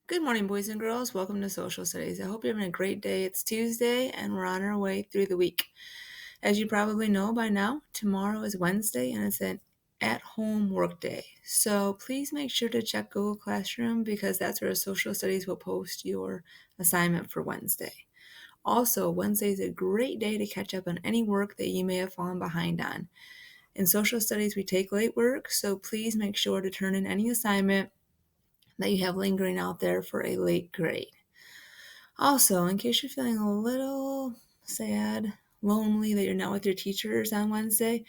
Good morning, boys and girls. Welcome to Social Studies. I hope you're having a great day. It's Tuesday and we're on our way through the week. As you probably know by now, tomorrow is Wednesday and it's an at-home work day. So please make sure to check Google Classroom because that's where Social Studies will post your assignment for Wednesday. Also, Wednesday is a great day to catch up on any work that you may have fallen behind on. In Social Studies, we take late work, so please make sure to turn in any assignment that you have lingering out there for a late grade. Also, in case you're feeling a little sad, lonely that you're not with your teachers on Wednesday,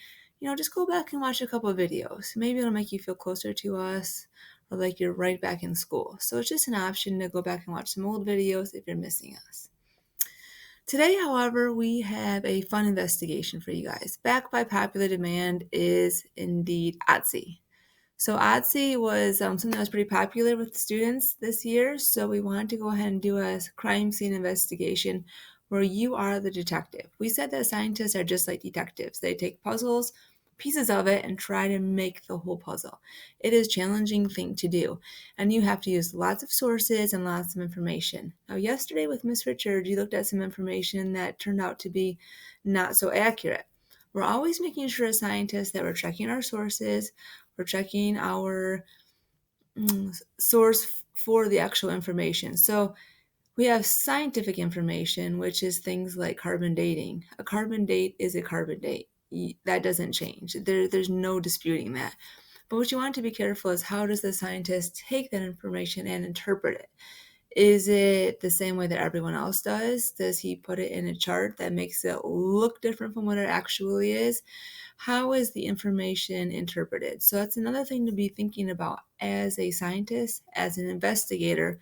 just go back and watch a couple of videos. Maybe it'll make you feel closer to us or like you're right back in school. So it's just an option to go back and watch some old videos if you're missing us. Today, however, we have a fun investigation for you guys. Backed by popular demand is indeed Otzi. So Otzi was something that was pretty popular with students this year, so we wanted to go ahead and do a crime scene investigation where you are the detective. We said that scientists are just like detectives. They take puzzles, pieces of it, and try to make the whole puzzle. It is a challenging thing to do, and you have to use lots of sources and lots of information. Now, yesterday with Miss Richard, you looked at some information that turned out to be not so accurate. We're always making sure as scientists that we're checking our sources, we're checking our source for the actual information. So we have scientific information, which is things like carbon dating. A carbon date is a carbon date. That doesn't change. There's no disputing that. But what you want to be careful is how does the scientist take that information and interpret it? Is it the same way that everyone else does? Does he put it in a chart that makes it look different from what it actually is? How is the information interpreted? So that's another thing to be thinking about as a scientist, as an investigator.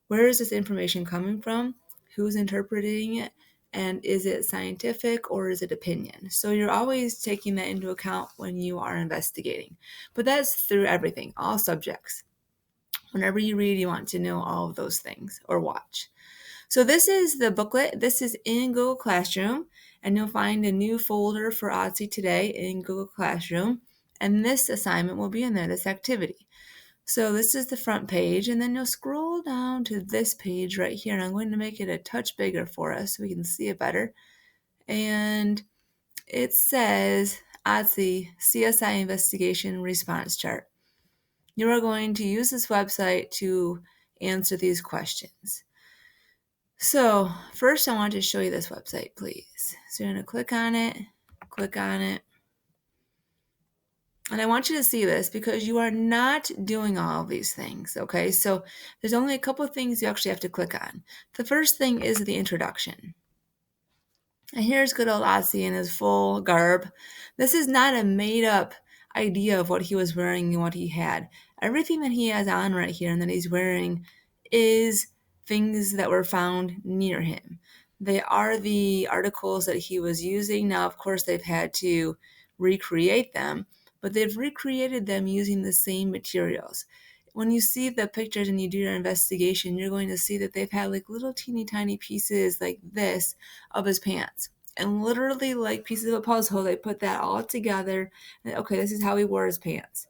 Where is this information coming from? Who's interpreting it? And is it scientific or is it opinion? So you're always taking that into account when you are investigating. But that's through everything, all subjects. Whenever you read, you want to know all of those things or watch. So this is the booklet. This is in Google Classroom, and you'll find a new folder for Otzi today in Google Classroom. And this assignment will be in there, this activity. So this is the front page, and then you'll scroll down to this page right here. And I'm going to make it a touch bigger for us so we can see it better. And it says Otzi CSI Investigation Response Chart. You are going to use this website to answer these questions. So first I want to show you this website, please. So you're going to click on it. And I want you to see this because you are not doing all of these things, okay? So there's only a couple of things you actually have to click on. The first thing is the introduction. And here's good old Otzi in his full garb. This is not a made-up idea of what he was wearing and what he had. Everything that he has on right here and that he's wearing is things that were found near him. They are the articles that he was using. Now, of course, they've had to recreate them, but they've recreated them using the same materials. When you see the pictures and you do your investigation, you're going to see that they've had like little teeny tiny pieces like this of his pants. And literally like pieces of a puzzle, they put that all together. And okay, this is how he wore his pants.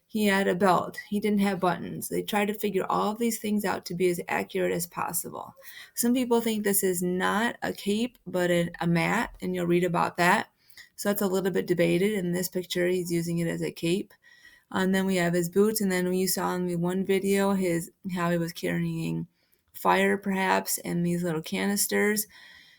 He had a belt. He didn't have buttons. They tried to figure all of these things out to be as accurate as possible. Some people think this is not a cape, but a mat, and you'll read about that. So that's a little bit debated. In this picture, he's using it as a cape. And then we have his boots, and then you saw in the one video how he was carrying fire, perhaps, and these little canisters,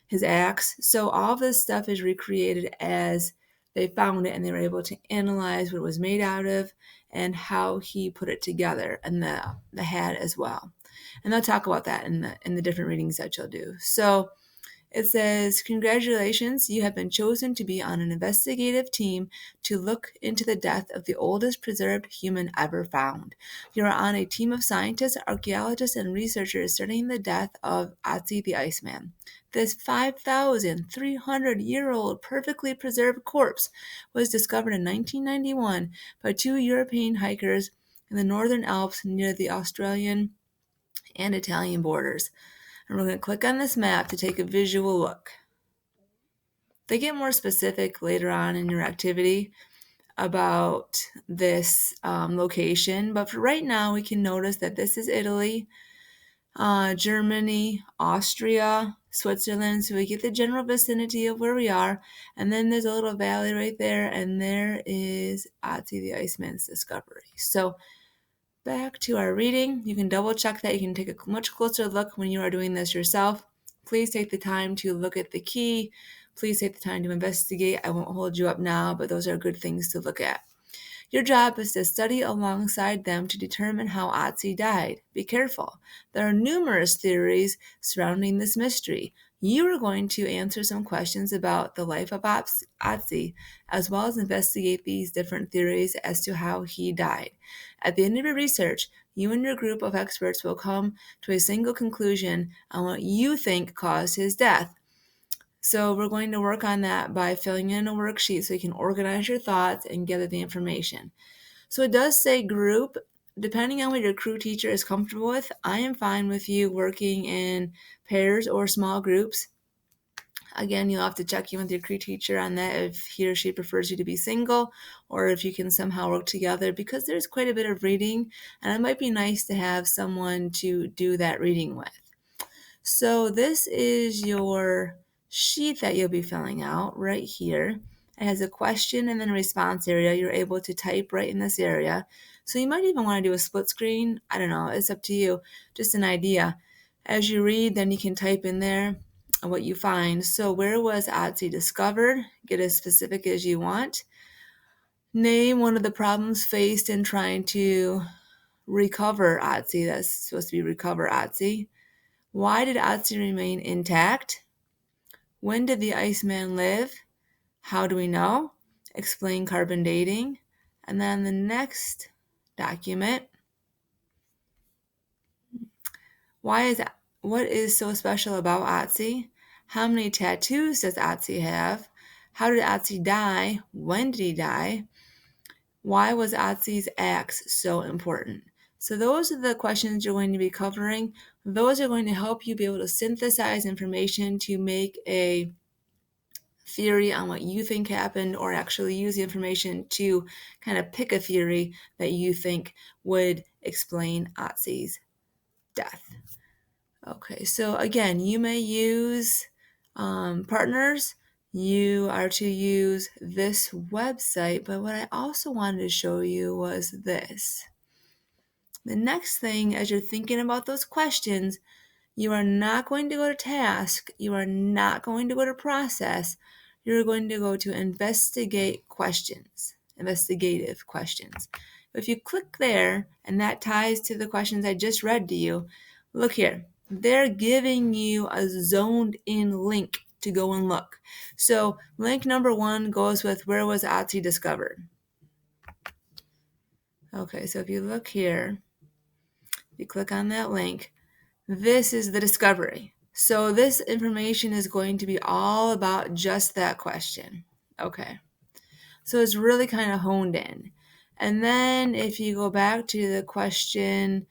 his axe. So all of this stuff is recreated as they found it, and they were able to analyze what it was made out of and how he put it together, and the hat as well. And they'll talk about that in the different readings that you'll do. So it says, congratulations, you have been chosen to be on an investigative team to look into the death of the oldest preserved human ever found. You are on a team of scientists, archaeologists, and researchers studying the death of Otzi the Iceman. This 5,300-year-old perfectly preserved corpse was discovered in 1991 by two European hikers in the Northern Alps near the Australian and Italian borders. And we're going to click on this map to take a visual look. They get more specific later on in your activity about this location, but for right now we can notice that this is Italy. Germany, Austria, Switzerland. So we get the general vicinity of where we are. And then there's a little valley right there, and there is Otzi the Iceman's discovery. So back to our reading. You can double check that. You can take a much closer look when you are doing this yourself. Please take the time to look at the key. Please take the time to investigate. I won't hold you up now, but those are good things to look at. Your job is to study alongside them to determine how Otzi died. Be careful. There are numerous theories surrounding this mystery. You are going to answer some questions about the life of Otzi, as well as investigate these different theories as to how he died. At the end of your research, you and your group of experts will come to a single conclusion on what you think caused his death. So we're going to work on that by filling in a worksheet so you can organize your thoughts and gather the information. So it does say group. Depending on what your crew teacher is comfortable with, I am fine with you working in pairs or small groups. Again, you'll have to check in with your crew teacher on that if he or she prefers you to be single or if you can somehow work together, because there's quite a bit of reading and it might be nice to have someone to do that reading with. So this is your sheet that you'll be filling out right here. It has a question and then a response area. You're able to type right in this area. So you might even want to do a split screen. I don't know. It's up to you. Just an idea. As you read, then you can type in there what you find. So where was Otzi discovered? Get as specific as you want. Name one of the problems faced in trying to recover Otzi. That's supposed to be recover Otzi. Why did Otzi remain intact? When did the Iceman live? How do we know? Explain carbon dating. And then the next document, what is so special about Otzi? How many tattoos does Otzi have? How did Otzi die? When did he die? Why was Otzi's axe so important? So those are the questions you're going to be covering. Those are going to help you be able to synthesize information to make a theory on what you think happened, or actually use the information to kind of pick a theory that you think would explain Otzi's death. Okay, so again, you may use partners. You are to use this website, but what I also wanted to show you was this. The next thing, as you're thinking about those questions, you are not going to go to task. You are not going to go to process. You're going to go to investigative questions. If you click there, and that ties to the questions I just read to you, look here. They're giving you a zoned in link to go and look. So link number 1 goes with where was Otzi discovered. Okay, so if you look here, you click on that link, this is the discovery. So this information is going to be all about just that question. Okay. So it's really kind of honed in. And then if you go back to the question,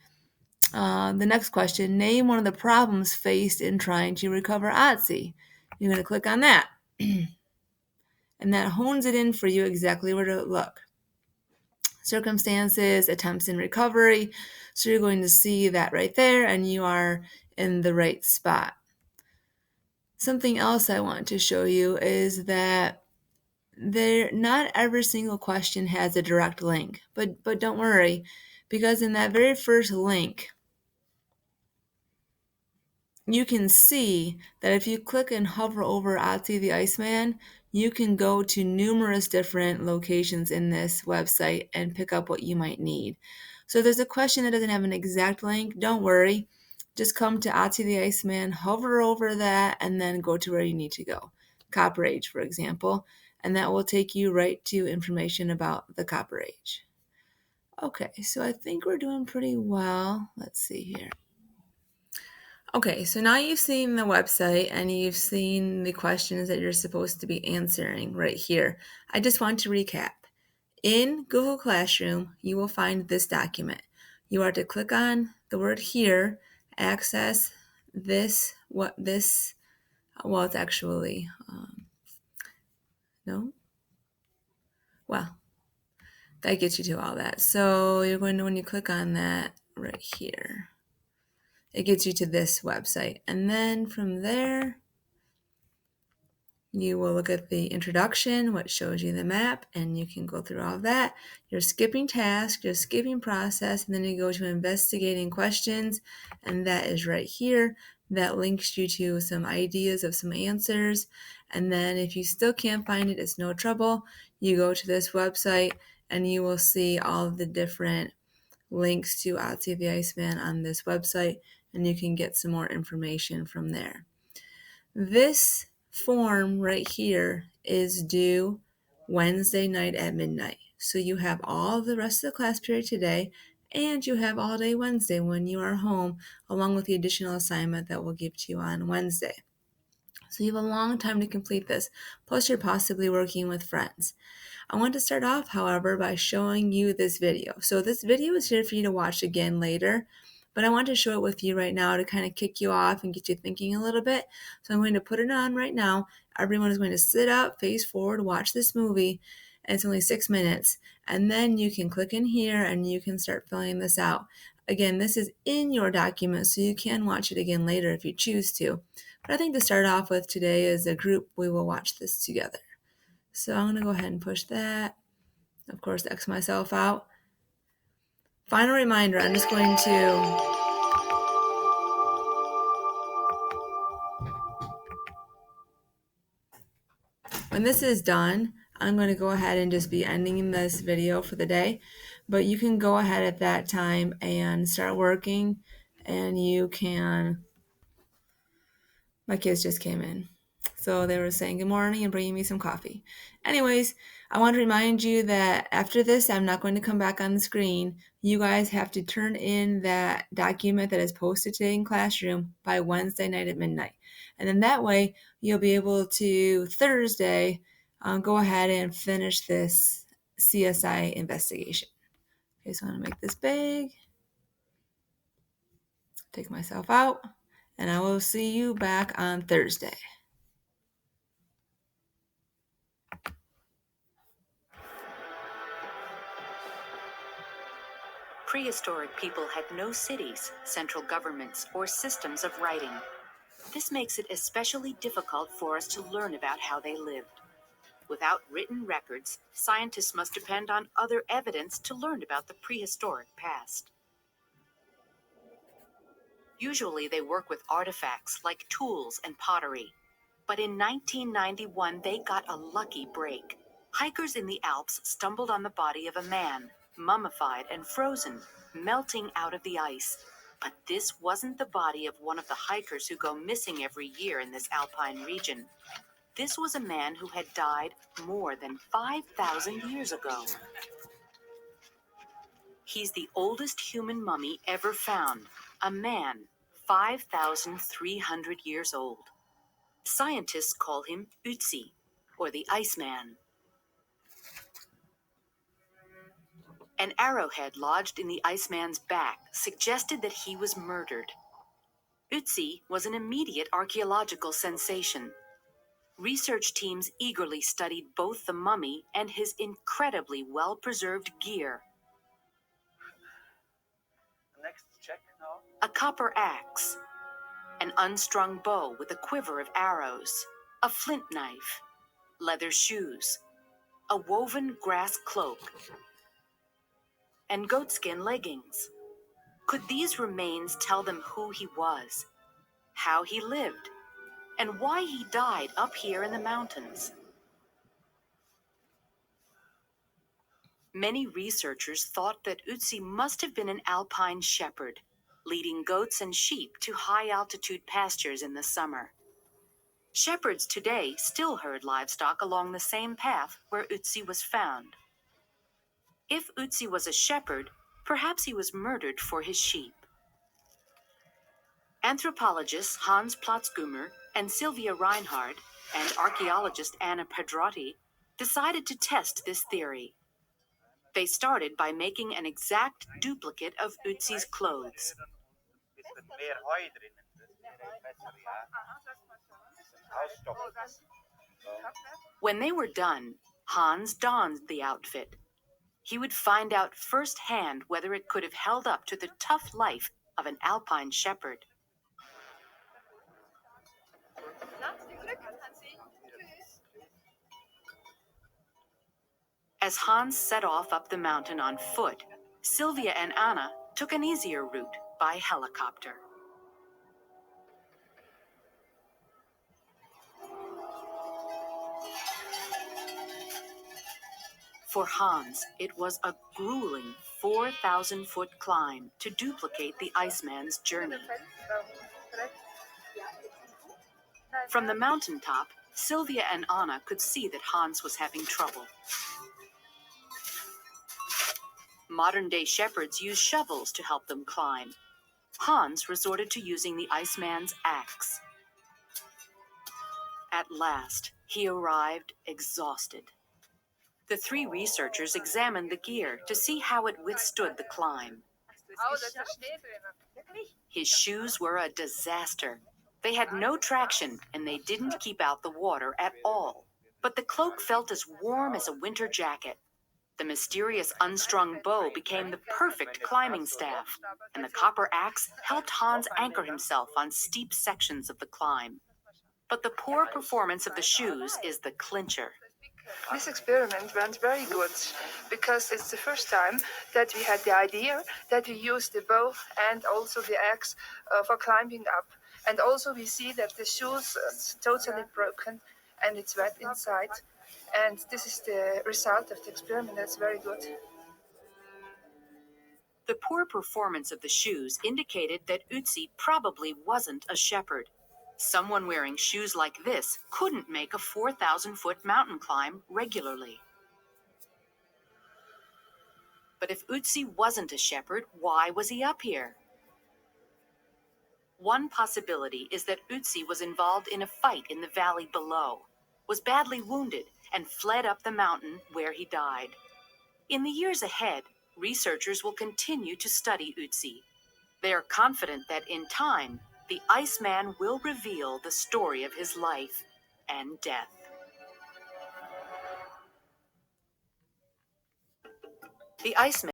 the next question, name one of the problems faced in trying to recover Otzi. You're going to click on that. And that hones it in for you exactly where to look. Circumstances, attempts in recovery. So you're going to see that right there, and you are in the right spot. Something else I want to show you is that not every single question has a direct link, but don't worry, because in that very first link, you can see that if you click and hover over Otzi the Iceman, you can go to numerous different locations in this website and pick up what you might need. So if there's a question that doesn't have an exact link, don't worry. Just come to Otzi the Iceman, hover over that, and then go to where you need to go. Copper Age, for example, and that will take you right to information about the Copper Age. Okay, so I think we're doing pretty well. Let's see here. Okay, so now you've seen the website and you've seen the questions that you're supposed to be answering right here. I just want to recap. In Google Classroom, you will find this document. You are to click on the word here, access this, well, it's actually, no? Well, that gets you to all that. So you're going to, when you click on that right here, it gets you to this website. And then from there, you will look at the introduction, which shows you the map, and you can go through all of that. You're skipping task, you're skipping process, and then you go to investigating questions, and that is right here. That links you to some ideas of some answers. And then if you still can't find it, it's no trouble. You go to this website, and you will see all of the different links to Otzi the Iceman on this website, and you can get some more information from there. This form right here is due Wednesday night at midnight. So you have all the rest of the class period today, and you have all day Wednesday when you are home, along with the additional assignment that we'll give to you on Wednesday. So you have a long time to complete this, plus you're possibly working with friends. I want to start off, however, by showing you this video. So this video is here for you to watch again later, but I want to show it with you right now to kind of kick you off and get you thinking a little bit. So I'm going to put it on right now. Everyone is going to sit up, face forward, watch this movie, and it's only 6 minutes. And then you can click in here and you can start filling this out. Again, this is in your document, so you can watch it again later if you choose to. But I think to start off with today as a group, we will watch this together. So I'm going to go ahead and push that. Of course, X myself out. Final reminder, I'm just going to when this is done, I'm going to go ahead and just be ending this video for the day. But you can go ahead at that time and start working, and you can, my kids just came in. So they were saying good morning and bringing me some coffee. Anyways, I want to remind you that after this, I'm not going to come back on the screen. You guys have to turn in that document that is posted today in Classroom by Wednesday night at midnight. And then that way, you'll be able to Thursday go ahead and finish this CSI investigation. Okay, so I'm going to make this big. Take myself out. And I will see you back on Thursday. Prehistoric people had no cities, central governments, or systems of writing. This makes it especially difficult for us to learn about how they lived. Without written records, scientists must depend on other evidence to learn about the prehistoric past. Usually they work with artifacts like tools and pottery. But in 1991, they got a lucky break. Hikers in the Alps stumbled on the body of a man, mummified and frozen, melting out of the ice. But this wasn't the body of one of the hikers who go missing every year in this alpine region. This was a man who had died more than 5,000 years ago. He's the oldest human mummy ever found, a man 5,300 years old. Scientists call him Otzi, or the Iceman. An arrowhead lodged in the Iceman's back suggested that he was murdered. Otzi was an immediate archaeological sensation. Research teams eagerly studied both the mummy and his incredibly well-preserved gear. Next check now. A copper axe, an unstrung bow with a quiver of arrows, a flint knife, leather shoes, a woven grass cloak, and goatskin leggings. Could these remains tell them who he was, how he lived, and why he died up here in the mountains? Many researchers thought that Otzi must have been an alpine shepherd, leading goats and sheep to high-altitude pastures in the summer. Shepherds today still herd livestock along the same path where Otzi was found. If Otzi was a shepherd, perhaps he was murdered for his sheep. Anthropologists Hans Platzgummer and Sylvia Reinhard and archaeologist Anna Pedrotti decided to test this theory. They started by making an exact duplicate of Otzi's clothes. When they were done, Hans donned the outfit. He would find out firsthand whether it could have held up to the tough life of an alpine shepherd. As Hans set off up the mountain on foot, Sylvia and Anna took an easier route by helicopter. For Hans, it was a grueling 4,000-foot climb to duplicate the Iceman's journey. From the mountaintop, Sylvia and Anna could see that Hans was having trouble. Modern-day shepherds use shovels to help them climb. Hans resorted to using the Iceman's axe. At last, he arrived exhausted. The three researchers examined the gear to see how it withstood the climb. His shoes were a disaster. They had no traction and they didn't keep out the water at all. But the cloak felt as warm as a winter jacket. The mysterious unstrung bow became the perfect climbing staff, and the copper axe helped Hans anchor himself on steep sections of the climb. But the poor performance of the shoes is the clincher. This experiment went very good because it's the first time that we had the idea that we use the bow and also the axe for climbing up. And also we see that the shoes are totally broken and it's wet inside. And this is the result of the experiment. That's very good. The poor performance of the shoes indicated that Otzi probably wasn't a shepherd. Someone wearing shoes like this couldn't make a 4,000-foot mountain climb regularly. But if Otzi wasn't a shepherd, why was he up here? One possibility is that Otzi was involved in a fight in the valley below, was badly wounded, and fled up the mountain where he died. In the years ahead, researchers will continue to study Otzi. They are confident that in time, the Iceman will reveal the story of his life and death. The Iceman